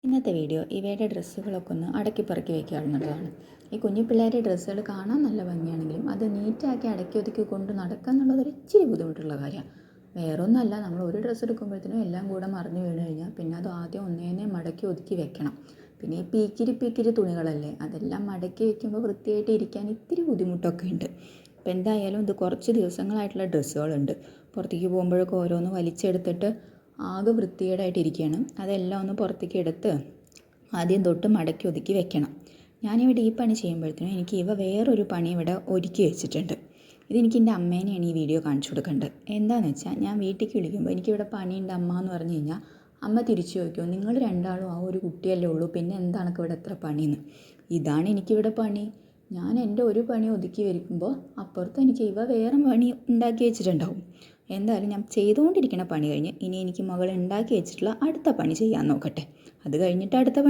ഇന്നത്തെ വീഡിയോ ഇവയുടെ ഡ്രസ്സുകളൊക്കെ ഒന്ന് അടക്കി പെറുക്കി വയ്ക്കാവുന്നതാണ്. ഈ കുഞ്ഞു പിള്ളേരുടെ ഡ്രസ്സുകൾ കാണാൻ നല്ല ഭംഗിയാണെങ്കിലും അത് നീറ്റാക്കി അടക്കി ഒതുക്കി കൊണ്ട് നടക്കുക എന്നുള്ളത് ഒരു ഇച്ചിരി ബുദ്ധിമുട്ടുള്ള കാര്യമാണ്. വേറൊന്നുമല്ല, നമ്മൾ ഒരു ഡ്രസ്സ് എടുക്കുമ്പോഴത്തേനും എല്ലാം കൂടെ മറിഞ്ഞു വീണ് കഴിഞ്ഞാൽ പിന്നെ അത് ആദ്യം ഒന്നേനെ മടക്കി ഒതുക്കി വെക്കണം. പിന്നെ ഈ പീക്കിരി തുണികളല്ലേ, അതെല്ലാം മടക്കി വയ്ക്കുമ്പോൾ വൃത്തിയായിട്ട് ഇരിക്കാൻ ഇത്തിരി ബുദ്ധിമുട്ടൊക്കെ ഉണ്ട്. അപ്പോൾ എന്തായാലും ഇത് കുറച്ച് ദിവസങ്ങളായിട്ടുള്ള ഡ്രസ്സുകളുണ്ട്. പുറത്തേക്ക് പോകുമ്പോഴൊക്കെ ഓരോന്ന് വലിച്ചെടുത്തിട്ട് ആകെ വൃത്തികേടായിട്ടിരിക്കുകയാണ്. അതെല്ലാം ഒന്ന് പുറത്തേക്ക് എടുത്ത് ആദ്യം തൊട്ട് മടക്കി ഒതുക്കി വെക്കണം. ഞാനിവിടെ ഈ പണി ചെയ്യുമ്പോഴത്തേനും എനിക്ക് ഇവ വേറൊരു പണി ഇവിടെ ഒരുക്കി വെച്ചിട്ടുണ്ട്. ഇതെനിക്ക് എൻ്റെ അമ്മേനെയാണ് ഈ വീഡിയോ കാണിച്ചു കൊടുക്കേണ്ടത്. എന്താണെന്ന് വെച്ചാൽ, ഞാൻ വീട്ടിലേക്ക് വിളിക്കുമ്പോൾ എനിക്കിവിടെ പണിയുണ്ട് അമ്മ എന്ന് പറഞ്ഞു കഴിഞ്ഞാൽ അമ്മ തിരിച്ചു ചോദിക്കും, നിങ്ങൾ രണ്ടാളും ആ ഒരു കുട്ടിയല്ലേ ഉള്ളൂ, പിന്നെ എന്താണ് ഇവിടെ എത്ര പണിയെന്ന്. ഇതാണ് എനിക്കിവിടെ പണി. ഞാൻ എൻ്റെ ഒരു പണി ഒതുക്കി വയ്ക്കുമ്പോൾ അപ്പുറത്ത് എനിക്ക് ഇവ വേറെ പണി ഉണ്ടാക്കി വെച്ചിട്ടുണ്ടാവും. എന്തായാലും ഞാൻ ചെയ്തുകൊണ്ടിരിക്കുന്ന പണി കഴിഞ്ഞ് ഇനി എനിക്ക് മകൾ ഉണ്ടാക്കി വെച്ചിട്ടുള്ള അടുത്ത പണി ചെയ്യാൻ നോക്കട്ടെ. അത് കഴിഞ്ഞിട്ട് അടുത്ത പണി